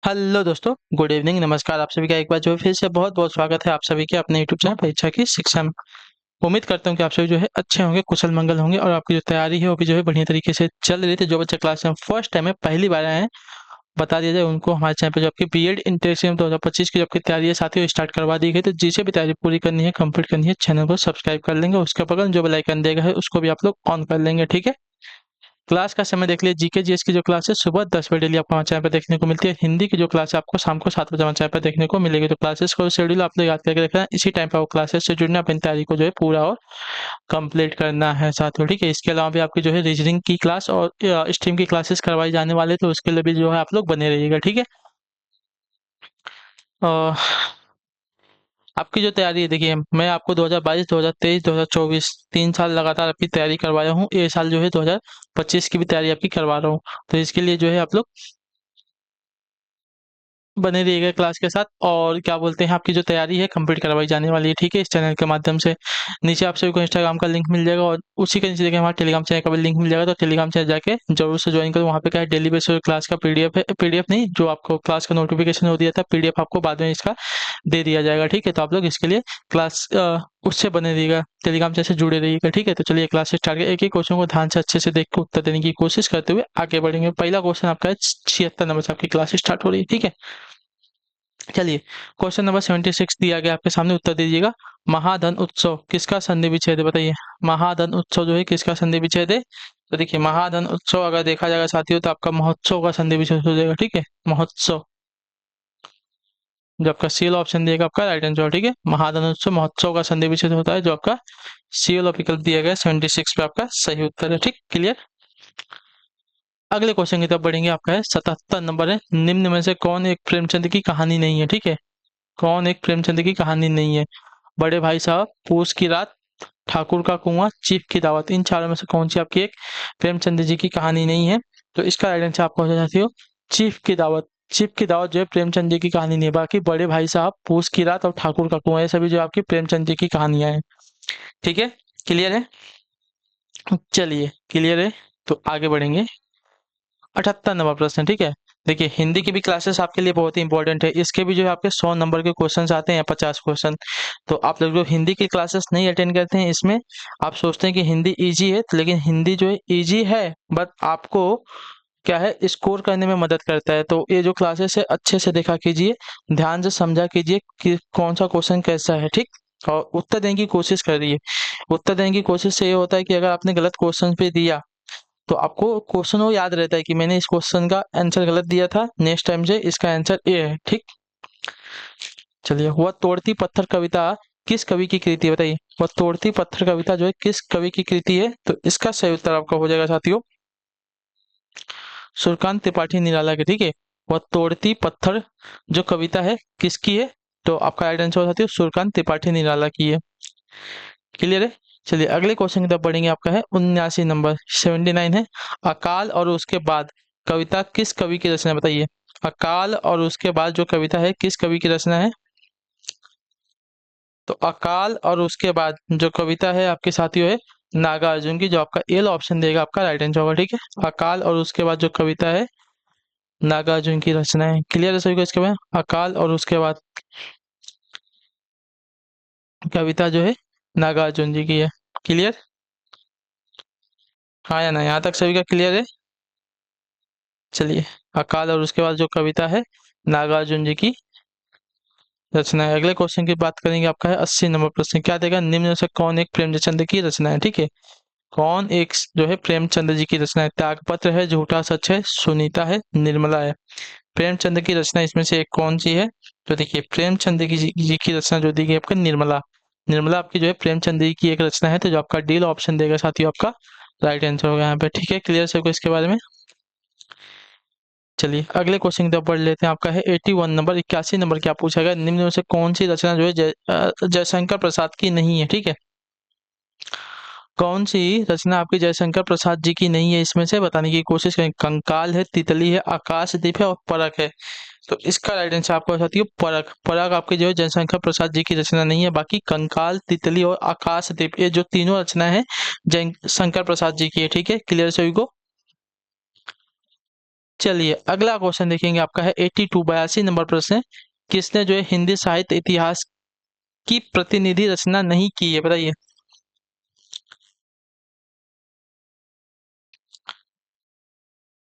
Hello दोस्तों, good evening, नमस्कार। आप सभी का एक बार जो है फिर से बहुत-बहुत स्वागत है आप सभी के अपने यूट्यूब चैनल परीक्षा की शिक्षा में। उम्मीद करता हूँ कि आप सभी जो है अच्छे होंगे, कुशल-मंगल होंगे और आपकी जो तैयारी है वो भी जो है बढ़िया तरीके से चल रही थी। जो बच्चे क्लास में फर्स्ट टाइम है, पहली बार आए हैं, बता दिया जाए उनको हमारे चैनल पे जो आपकी बीएड इंटरसेम 2025 की जो आपकी तैयारी है साथियों स्टार्ट करवा दी गई। तो जिसे भी तैयारी पूरी करनी है, कंप्लीट करनी है, चैनल को सब्सक्राइब कर लेंगे। उसके बगल में जो बेल आइकन दिया गया है उसको भी आप लोग ऑन कर लेंगे, ठीक है? क्लास का समय देख लीजिए। जीके जीएस की जो क्लास है सुबह 10 बजे डेली आपको हमारे चैनल पर देखने को मिलती है। हिंदी की जो क्लास है आपको शाम को 7 बजे हमारे चैनल पर देखने को मिलेगी। तो क्लासेस को शेड्यूल आप लोग याद करके रखना है। इसी टाइम पर आपको क्लासेस से जुड़ना, अपनी तैयारी को जो है पूरा और कंप्लीट करना है साथियों, ठीक है? इसके अलावा भी आपकी जो है रीजनिंग की क्लास और स्ट्रीम की क्लासेस करवाई जाने वाले, तो उसके लिए भी जो है आप लोग बने रहिएगा, ठीक है? अ, आपकी जो तैयारी है देखिए, मैं आपको 2022, 2023, 2024 3 साल लगातार आपकी तैयारी करवाया हूँ। ये साल जो है 2025 की भी तैयारी आपकी करवा रहा हूँ। तो इसके लिए जो है आप लोग बने रहिएगा क्लास के साथ। और क्या बोलते हैं, आपकी जो तैयारी है कंप्लीट करवाई जाने वाली है, ठीक है? इस चैनल के माध्यम से। नीचे आप सभी को इंस्टाग्राम का लिंक मिल जाएगा और उसी के नीचे देखिए हमारा टेलीग्राम चैनल का भी लिंक मिल जाएगा। तो टेलीग्राम चैनल जाके जरूर से ज्वाइन करो। वहाँ पे क्या है, डेली बेसिस पे क्लास का पीडीएफ है, पीडीएफ नहीं, जो आपको क्लास का नोटिफिकेशन हो दिया था, पीडीएफ आपको बाद में इसका दे दिया जाएगा, ठीक है? तो आप लोग इसके लिए क्लास उससे बने रहिएगा, टेलीग्राम चैनल से जुड़े रहिएगा, ठीक है? तो चलिए क्लास स्टार्ट करें। एक एक क्वेश्चन को ध्यान से अच्छे से देख के उत्तर देने की कोशिश करते हुए आगे बढ़ेंगे। पहला क्वेश्चन आपका है 76 नंबर से आपकी क्लास स्टार्ट हो रही है, ठीक है? चलिए, क्वेश्चन नंबर 76 दिया गया आपके सामने, उत्तर दीजिएगा। महाधन उत्सव किसका संधि विच्छेद है, बताइए? महाधन उत्सव जो है किसका संधि विच्छेद है? तो देखिए, महाधन उत्सव अगर देखा जाएगा साथियों तो आपका महोत्सव का संधि विच्छेद हो जाएगा, ठीक है? महोत्सव, जो आपका सी वाला ऑप्शन दिएगा आपका राइट आंसर, ठीक है? महाधन उत्सव महोत्सव का संधि विच्छेद होता है, जो आपका सी वाला विकल्प दिया गया 76 पे आपका सही उत्तर है, ठीक? क्लियर? अगले क्वेश्चन की तरफ बढ़ेंगे। आपका है 77 नंबर है, निम्न में से कौन एक प्रेमचंद की कहानी नहीं है, ठीक है? कौन एक प्रेमचंद की कहानी नहीं है? बड़े भाई साहब, पूस की रात, ठाकुर का कुआं, चीफ की दावत। इन चारों में से कौन सी आपकी एक प्रेमचंद जी की कहानी नहीं है? तो इसका राइट आंसर आपको हो जाती हो चीफ की दावत। चीफ की दावत जो है प्रेमचंद जी की कहानी नहीं है। बाकी बड़े भाई साहब, पूस की रात और ठाकुर का कुआं, ये सभी जो आपकी प्रेमचंद जी की कहानियां हैं, ठीक है? क्लियर है? चलिए, क्लियर है तो आगे बढ़ेंगे। 78 नंबर प्रश्न, ठीक है? देखिए, हिंदी की भी क्लासेस आपके लिए बहुत ही इंपॉर्टेंट है। इसके भी जो है आपके 100 नंबर के क्वेश्चंस आते हैं, 50 क्वेश्चन। तो आप लोग जो हिंदी की क्लासेस नहीं अटेंड करते हैं, इसमें आप सोचते हैं कि हिंदी इजी है, तो लेकिन हिंदी जो है इजी है, बट आपको क्या है, स्कोर करने में मदद करता है। तो ये जो क्लासेस है अच्छे से देखा कीजिए, ध्यान से समझा कीजिए कि कौन सा क्वेश्चन कैसा है, ठीक? और उत्तर देने की कोशिश करिए। उत्तर देने की कोशिश से ये होता है कि अगर आपने गलत क्वेश्चन पे दिया तो आपको क्वेश्चन वो याद रहता है कि मैंने इस क्वेश्चन का आंसर गलत दिया था, नेक्स्ट टाइम से इसका आंसर ए है, ठीक? चलिए, वह तोड़ती पत्थर कविता किस कवि की कृति है, बताइए? वह तोड़ती पत्थर कविता जो है किस कवि की कृति है? तो इसका सही उत्तर आपका हो जाएगा साथियों सूर्यकांत त्रिपाठी निराला के, ठीक है? वह तोड़ती पत्थर जो कविता है किसकी है? तो आपका राइट आंसर हो साथियों सूर्यकांत त्रिपाठी निराला की है। क्लियर है? चलिए, अगले क्वेश्चन की तरफ बढ़ेंगे। आपका है 79 नंबर, 79 है। अकाल और उसके बाद कविता किस कवि की रचना है, बताइए? अकाल और उसके बाद जो कविता है किस कवि की रचना है? तो अकाल और उसके बाद जो कविता है आपके साथियों है नागार्जुन की, जो आपका ए ऑप्शन देगा आपका राइट आंसर होगा, ठीक है? अकाल और उसके बाद जो कविता है नागार्जुन की रचना है। क्लियर है सभी को? इसके बाद अकाल और उसके बाद कविता जो है नागार्जुन जी की है। क्लियर? हाँ या ना? यहाँ तक सभी का क्लियर है? चलिए, अकाल और उसके बाद जो कविता है नागार्जुन जी की रचना है। अगले क्वेश्चन की बात करेंगे। आपका है 80 नंबर प्रश्न, क्या देगा? निम्न में से कौन एक प्रेमचंद की रचना है, ठीक है? कौन एक जो है प्रेमचंद जी की रचना है? त्यागपत्र है, झूठा सच है, सुनीता है, निर्मला है। प्रेमचंद की रचना इसमें से एक कौन सी है? तो देखिए, प्रेमचंद जी की रचना जो दी गई आपका निर्मला। निर्मला आपकी जो है प्रेमचंद जी की एक रचना है, तो जो आपका डी ऑप्शन देगा साथियों आपका राइट आंसर होगा यहाँ पे, ठीक है? क्लियर सबको इसके बारे में? चलिए, अगले क्वेश्चन की तरफ बढ़ लेते हैं। आपका है 81 नंबर, 81 नंबर क्या पूछा गया? निम्न में से कौन सी रचना जो है जयशंकर प्रसाद की नहीं है, ठीक है? कौन सी रचना आपकी जयशंकर प्रसाद जी की नहीं है, इसमें से बताने की कोशिश करें। कंकाल है, तितली है, आकाशदीप है और परख है। तो इसका राइट आंसर आपको बताती है परख। परख आपकी जो है जयशंकर प्रसाद जी की रचना नहीं है। बाकी कंकाल, तितली और आकाशदीप, ये जो तीनों रचना है जयशंकर प्रसाद जी की है, ठीक है? क्लियर सभी को? चलिए अगला क्वेश्चन देखेंगे, आपका है 82 82 नंबर प्रश्न है। किसने जो है हिंदी साहित्य इतिहास की प्रतिनिधि रचना नहीं की है, बताइए।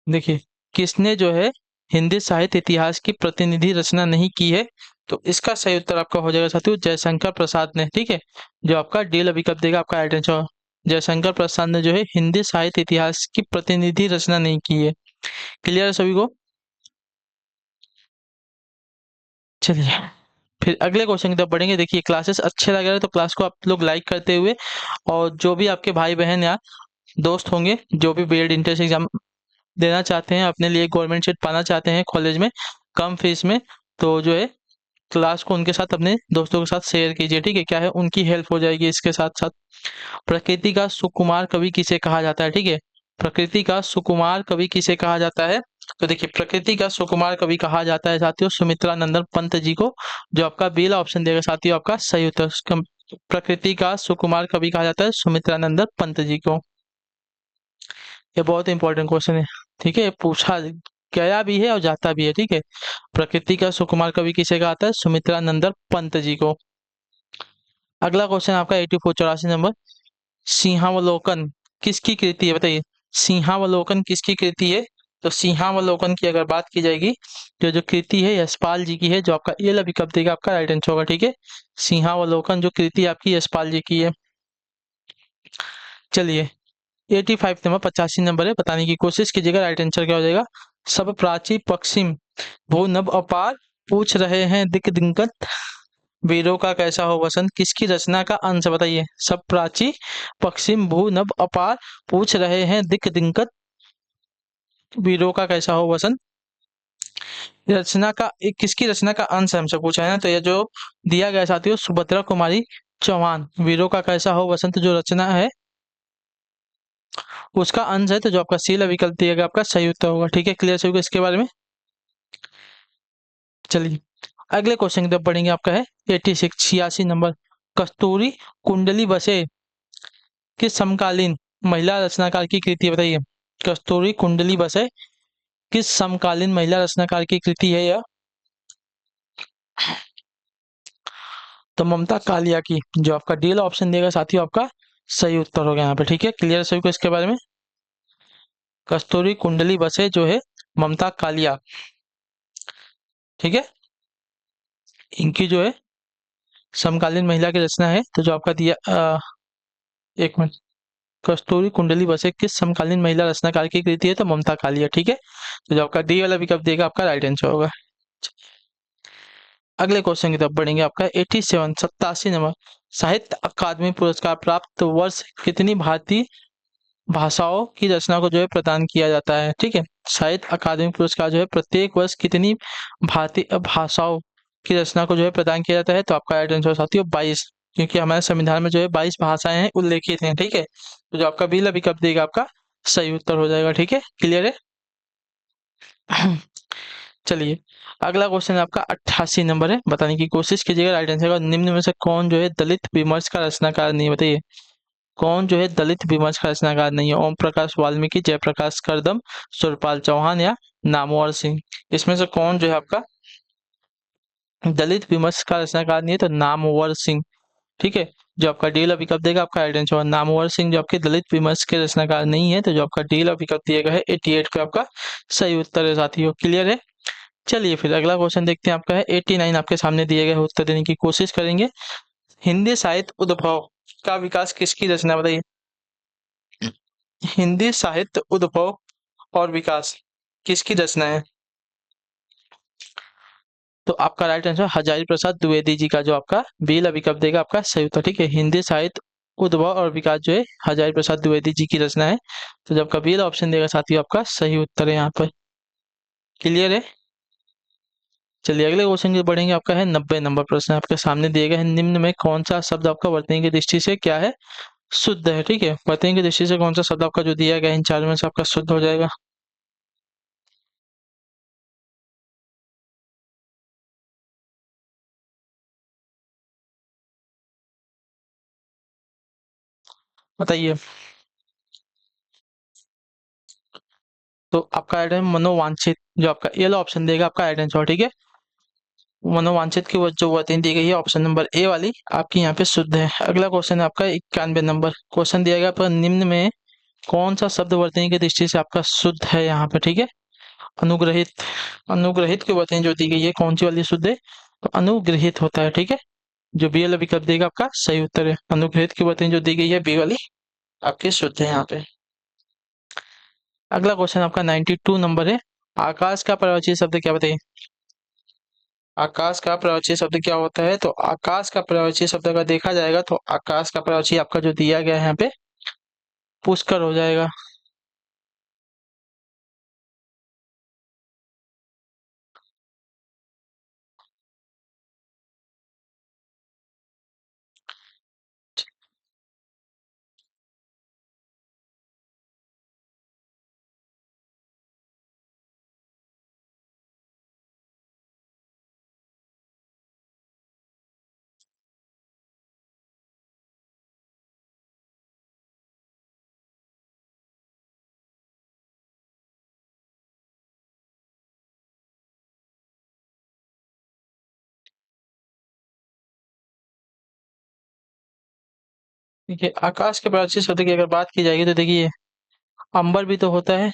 देखिए, किसने जो है हिंदी साहित्य इतिहास की प्रतिनिधि रचना नहीं की है, तो इसका सही उत्तर आपका हो जाएगा साथियों जयशंकर प्रसाद ने, ठीक है। जो आपका डी विकल्प देगा आपका राइट आंसर। जयशंकर प्रसाद ने जो है हिंदी साहित्य इतिहास की प्रतिनिधि रचना नहीं की है। क्लियर है सभी को। चलिए फिर अगले क्वेश्चन की तरफ बढ़ेंगे। देखिए, क्लासेस अच्छे लग रहे हैं तो क्लास को आप लोग लाइक करते हुए, और जो भी आपके भाई बहन या दोस्त होंगे जो भी बीएड इंट्रेंस एग्जाम देना चाहते हैं, अपने लिए गवर्नमेंट सीट पाना चाहते हैं कॉलेज में कम फीस में, तो जो है क्लास को उनके साथ अपने दोस्तों के साथ शेयर कीजिए, ठीक है। क्या है, उनकी हेल्प हो जाएगी। इसके साथ साथ प्रकृति का सुकुमार कवि किसे कहा जाता है, ठीक है। प्रकृति का सुकुमार कवि किसे कहा जाता है, तो देखिए प्रकृति का सुकुमार कवि कहा जाता है साथियों सुमित्रा नंदन पंत जी को। जो आपका बी वाला ऑप्शन देगा साथियों आपका सही उत्तर। प्रकृति का सुकुमार कवि कहा जाता है सुमित्रा नंदन पंत जी को। ये बहुत इंपॉर्टेंट क्वेश्चन है, ठीक है। ये पूछा गया भी है और जाता भी है, ठीक है। प्रकृति का सुकुमार कवि किसे कहा जाता है, सुमित्रा नंदन पंत जी को। अगला क्वेश्चन आपका 84 84 नंबर। सिंहावलोकन किसकी कृति है, बताइए। सिंहावलोकन किसकी कृति है, तो सिंहावलोकन की अगर बात की जाएगी तो जो कृति है यशपाल जी की है। जो आपका ये विकल्प देगा आपका राइट आंसर होगा, ठीक है। सिंहावलोकन जो कृति आपकी यशपाल जी की है। चलिए 85 नंबर 85 नंबर है, बताने की कोशिश कीजिएगा राइट आंसर क्या हो जाएगा। सब प्राची पश्चिम भू नभ अपार पूछ रहे हैं दिक दिनकत वीरों का कैसा हो वसंत किसकी रचना का अंश है, बताइए। सब प्राची पश्चिम भू नभ अपार पूछ रहे हैं दिक दिनकत वीरों का कैसा हो वसंत। रचना का एक किसकी रचना का अंश है हमसे पूछा है ना, तो ये जो दिया गया साथियों सुभद्रा कुमारी चौहान। वीरों का कैसा हो वसंत जो रचना है उसका अंश है, तो जो आपका सी वाला विकल्प दिया गया आपका सही उत्तर होगा, ठीक है। क्लियर सभी को इसके बारे में। चलिए अगले क्वेश्चन की तरफ बढ़ेंगे, आपका है 86 86 नंबर। कस्तूरी कुंडली बसे किस समकालीन महिला रचनाकार की कृति है, बताइए। कस्तूरी कुंडली बसे किस समकालीन महिला रचनाकार की कृति है यह, तो ममता कालिया की। जो आपका डी वाला ऑप्शन देगा साथियों आपका सही उत्तर होगा यहाँ पे, ठीक है। क्लियर सभी को इसके बारे में। कस्तूरी कुंडली बसे जो है ममता कालिया, ठीक है। इनकी जो है समकालीन महिला की रचना है, तो जो आपका दिया एक मिनट। कस्तूरी कुंडली बसे किस समकालीन महिला रचनाकार की कृति है, तो ममता कालिया, ठीक है। तो जो आपका डी वाला विकल्प देगा आपका राइट आंसर होगा। अगले क्वेश्चन की तरफ बढ़ेंगे, आपका 87 87 नंबर। साहित्य अकादमी पुरस्कार प्राप्त वर्ष कितनी भारतीय भाषाओं की रचना को जो है प्रदान किया जाता है, ठीक है। साहित्य अकादमी पुरस्कार जो है प्रत्येक वर्ष कितनी भारतीय भाषाओं की रचना को जो है प्रदान किया जाता है, तो आपका राइट आंसर साथियों 22। क्योंकि हमारे संविधान में जो है 22 भाषाएं हैं उल्लेखित हैं, ठीक है। तो जो आपका बी विकल्प देगा आपका सही उत्तर हो जाएगा, ठीक है। क्लियर है। चलिए अगला क्वेश्चन आपका 88 नंबर है, बताने की कोशिश कीजिएगा राइट आंसर का। निम्न में से कौन जो है दलित विमर्श का रचनाकार नहीं है, बताइए। कौन जो है दलित विमर्श का रचनाकार नहीं है। ओम प्रकाश वाल्मीकि, जयप्रकाश करदम, सुरपाल चौहान या नामवर सिंह। इसमें से कौन जो है आपका दलित विमर्श का रचनाकार नहीं है, तो नामवर सिंह, ठीक है। जो आपका डी वाला विकल्प देगा आपका राइट आंसर नामवर सिंह जो आपके दलित विमर्श के रचनाकार नहीं है, तो जो आपका डी वाला विकल्प दिया गया है 88 पे आपका सही उत्तर है साथियों। क्लियर है। चलिए फिर अगला क्वेश्चन देखते हैं, आपका है 89 आपके सामने दिए गए उत्तर देने की कोशिश करेंगे। हिंदी साहित्य उद्भव का विकास किसकी रचना, बताइए। हिंदी साहित्य उद्भव और विकास किसकी रचना है, तो आपका राइट आंसर हजारी प्रसाद द्विवेदी जी का। जो आपका बी वाला विकल्प देगा आपका सही उत्तर, ठीक है। हिंदी साहित्य उद्भव और विकास जो है हजारी प्रसाद द्विवेदी जी की रचना है, तो जब का बी वाला ऑप्शन देगा साथियों आपका सही उत्तर है यहाँ पर। क्लियर है। चलिए अगले क्वेश्चन की बढ़ेंगे, आपका है 90 नंबर प्रश्न आपके सामने दिए गए हैं। निम्न में कौन सा शब्द आपका वर्तनी की दृष्टि से क्या है, शुद्ध है, ठीक है। वर्तनी की दृष्टि से कौन सा शब्द आपका जो दिया गया है इन चार में से आपका शुद्ध हो जाएगा, बताइए। तो आपका राइट है मनोवांछित, जो आपका ये वाला ऑप्शन देगा आपका राइट आंसर, ठीक है। मनोवांछित की जो वर्तनी दी गई है ऑप्शन नंबर ए वाली आपकी यहाँ पे शुद्ध है। अगला क्वेश्चन है आपका 91 नंबर क्वेश्चन दिया गया, पर निम्न में कौन सा शब्द वर्तनी की दृष्टि से आपका शुद्ध है यहाँ पे, ठीक है। अनुग्रहित, अनुग्रहित की वर्तनी जो दी गई है कौन सी वाली शुद्ध है, तो अनुग्रहित होता है, ठीक है। जो बी वाला विकल्प देगा आपका सही उत्तर है। अनुग्रहित की वर्तनी जो दी गई है बी वाली आपकी शुद्ध है यहाँ पे। अगला क्वेश्चन आपका 92 नंबर है। आकाश का पर्यायवाची शब्द क्या बताइए। आकाश का पर्यायवाची शब्द क्या होता है, तो आकाश का पर्यायवाची शब्द अगर देखा जाएगा तो आकाश का पर्यायवाची आपका जो दिया गया है यहाँ पे पुष्कर हो जाएगा। देखिए आकाश के पर्यायवाची शब्द की अगर बात की जाएगी तो देखिए अंबर भी तो होता है।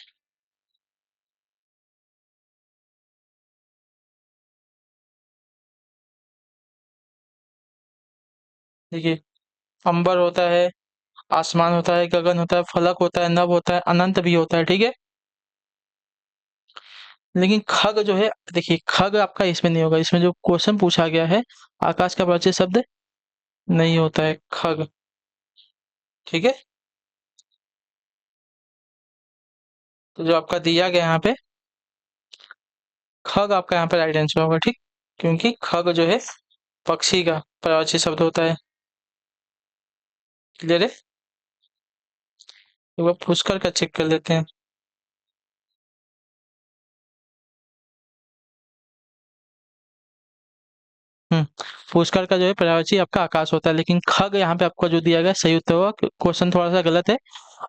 देखिए अंबर होता है, आसमान होता है, गगन होता है, फलक होता है, नभ होता है, अनंत भी होता है, ठीक है। लेकिन खग जो है, देखिए खग आपका इसमें नहीं होगा, इसमें जो क्वेश्चन पूछा गया है आकाश का पर्यायवाची शब्द नहीं होता है खग, ठीक है। तो जो आपका दिया गया यहाँ पे खग आपका यहाँ पे राइट आंसर होगा, ठीक। क्योंकि खग जो है पक्षी का पर्यायवाची शब्द होता है। क्लियर है। एक बार पुष्कर का चेक कर लेते हैं। हम्म, पुष्कर का जो है पर्यायवाची आपका आकाश होता है, लेकिन खग यहाँ पे आपका जो दिया गया सही उत्तर होगा। क्वेश्चन थोड़ा सा गलत है।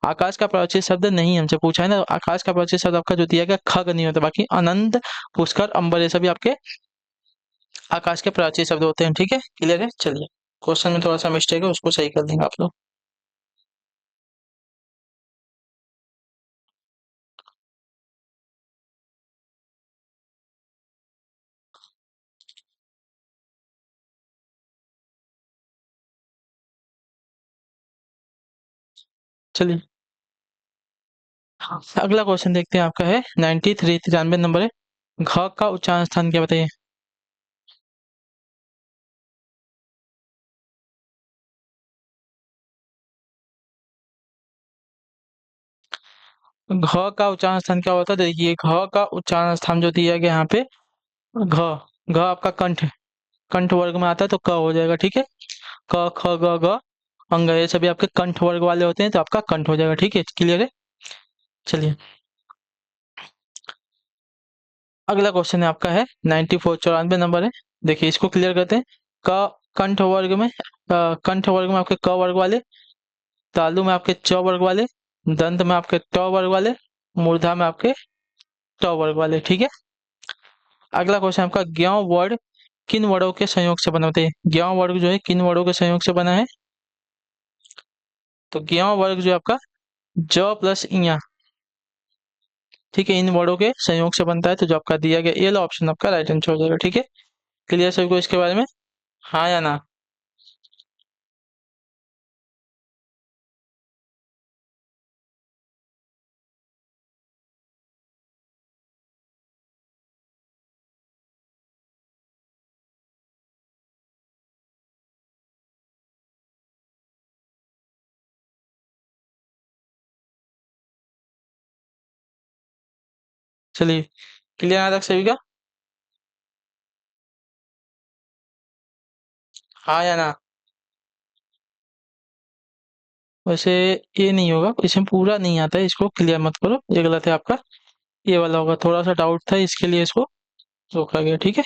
आकाश का पर्यायवाची शब्द नहीं हमसे पूछा है ना, आकाश का पर्यायवाची शब्द आपका जो दिया गया खग नहीं होता, बाकी अनंत, पुष्कर, अंबर ये सभी आपके आकाश के पर्यायवाची शब्द होते हैं, ठीक है। क्लियर है। चलिए क्वेश्चन में थोड़ा सा मिस्टेक है, उसको सही कर देंगे आप लोग। चलिए अगला क्वेश्चन देखते हैं, आपका है 93, 93 नंबर है। घ का उच्चारण स्थान क्या बताइए। घ का उच्चारण स्थान क्या होता है, देखिए घ का उच्चारण स्थान जो दिया गया यहाँ पे घ, घ आपका कंठ, कंठ वर्ग में आता है तो क हो जाएगा, ठीक है। क ख ग घ अंग ये सभी आपके कंठ वर्ग वाले होते हैं तो आपका कंठ हो जाएगा, ठीक है। क्लियर है। चलिए अगला क्वेश्चन है आपका है 94, 94 नंबर है। देखिए इसको क्लियर करते हैं। क कंठ वर्ग में कंठ वर्ग में आपके क वर्ग वाले, तालु में आपके च वर्ग वाले, दंत में आपके ट वर्ग वाले, मूर्धा में आपके ट वर्ग वाले, ठीक है। अगला क्वेश्चन आपका ज्ञ वर्ड किन वर्णों के संयोग से बना होता है। ज्ञ वर्ग जो है किन वर्णों के संयोग से बना है, तो ज्ञ वर्ग जो है आपका ज प्लस इया, ठीक है, इन वर्णों के संयोग से बनता है। तो जो आपका दिया गया ये वाला ऑप्शन आपका राइट आंसर हो जाएगा, ठीक है। क्लियर सभी को इसके बारे में, हाँ या ना। चलिए क्लियर यहाँ तक सभी का, हाँ या ना। वैसे ये नहीं होगा, इसमें पूरा नहीं आता है, इसको क्लियर मत करो, ये गलत है आपका। ये वाला होगा, थोड़ा सा डाउट था इसके लिए इसको रोका गया, ठीक है।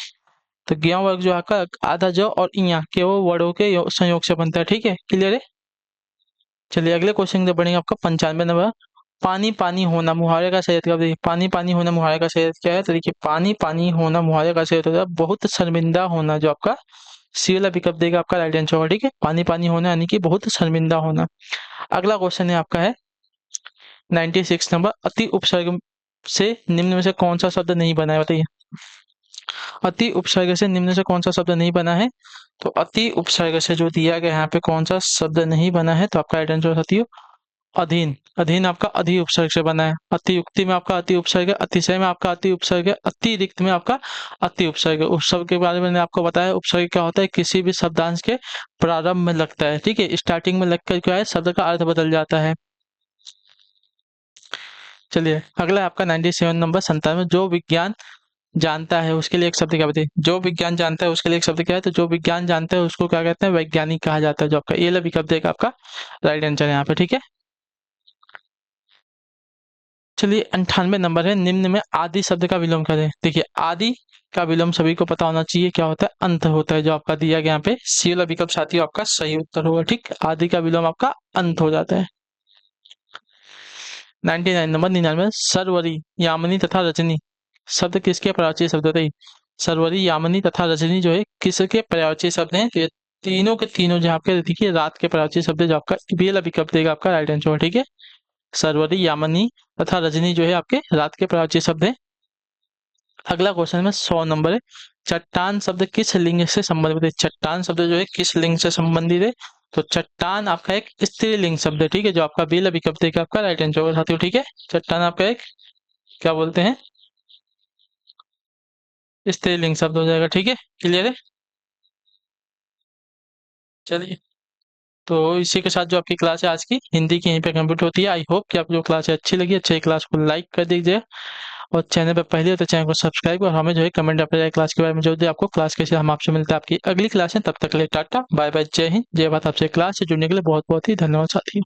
तो ज्ञ वर्ग जो आपका आधा ज और इया के वो वर्णों के संयोग से बनता है, ठीक है। क्लियर है। चलिए अगले क्वेश्चन की तरफ बढ़ेंगे, आपका 95 नंबर। पानी पानी होना मुहावरे का सही अर्थ क्या है? देखिए पानी पानी होना मुहावरे का सही अर्थ क्या है? तो देखिए पानी पानी होना मुहावरे का सही अर्थ होता है बहुत शर्मिंदा होना, जो आपका सी वाला विकल्प देगा आपका राइट आंसर होगा। ठीक है, पानी पानी होना यानी कि बहुत शर्मिंदा होना। अगला क्वेश्चन है आपका है 96 नंबर, अति उपसर्ग से निम्न में से कौन सा शब्द नहीं बना है? बताइए, अति उपसर्ग से निम्न से कौन सा शब्द नहीं बना है? तो अति उपसर्ग से जो दिया गया है यहाँ पे कौन सा शब्द नहीं बना है? तो आपका राइट आंसर साथियों अधीन। अधीन आपका अधि उपसर्ग से बना है। अतियुक्ति में आपका अति उपसर्ग है, अतिशय में आपका अति उपसर्ग है, अतिरिक्त में आपका अति उपसर्ग है। उपसर्ग के बारे में मैंने आपको बताया, उपसर्ग क्या होता है? किसी भी शब्दांश के प्रारंभ में लगता है। ठीक है, स्टार्टिंग में लगकर क्या है, शब्द का अर्थ बदल जाता है। चलिए अगला है आपका 97 नंबर 97, जो विज्ञान जानता है उसके लिए एक शब्द क्या बताइए? जो विज्ञान जानता है उसके लिए एक शब्द क्या है? तो जो विज्ञान जानता है उसको क्या कहते हैं? वैज्ञानिक कहा जाता है। जो आपका ये वाला विकल्प देगा आपका राइट आंसर है यहाँ पे। ठीक है, चलिए 98 नंबर है, निम्न में आदि शब्द का विलोम करें। देखिए आदि का विलोम सभी को पता होना चाहिए, क्या होता है? अंत होता है। जो आपका दिया गया यहाँ पे सी वाला विकल्प साथियों आपका सही उत्तर होगा। ठीक, आदि का विलोम आपका अंत हो जाता है। 99 नंबर 99, सरवरी यामिनी तथा रजनी शब्द किसके पर्यायवाची शब्द होते हैं? सरवरी यामिनी तथा रजनी जो है किसके पर्यायवाची शब्द हैं? तो ये तीनों के तीनों जो आपके देखिए रात के पर्यायवाची शब्द है। जो आपका बी वाला विकल्प देगा आपका राइट आंसर। ठीक है, सरवरी यामिनी तथा रजनी जो है आपके रात के पर्यायवाची शब्द है। अगला क्वेश्चन में 100 नंबर है, चट्टान शब्द किस लिंग से संबंधित है? चट्टान शब्द जो है किस लिंग से संबंधित है? तो चट्टान आपका एक स्त्रीलिंग शब्द है। ठीक है, जो आपका बी विकल्प देगा आपका राइट आंसर होगा साथियों। ठीक है, चट्टान आपका एक क्या बोलते हैं? स्त्रीलिंग शब्द हो जाएगा। ठीक है, क्लियर है। चलिए, तो इसी के साथ जो आपकी क्लास है आज की हिंदी की यहीं पे कंप्लीट होती है। आई होप कि आपको जो क्लास है अच्छी लगी। अच्छी क्लास को लाइक कर दीजिए और चैनल पर पहले हो तो चैनल को सब्सक्राइब और हमें जो है कमेंट अपने क्लास के बारे में जो भी आपको क्लास कैसे हम आपसे मिलते हैं आपकी अगली क्लास है। तब तक के लिए टाटा बाय बाय, जय हिंद जय भारत। आपसे क्लास से जुड़ने के लिए बहुत बहुत ही धन्यवाद साथियों।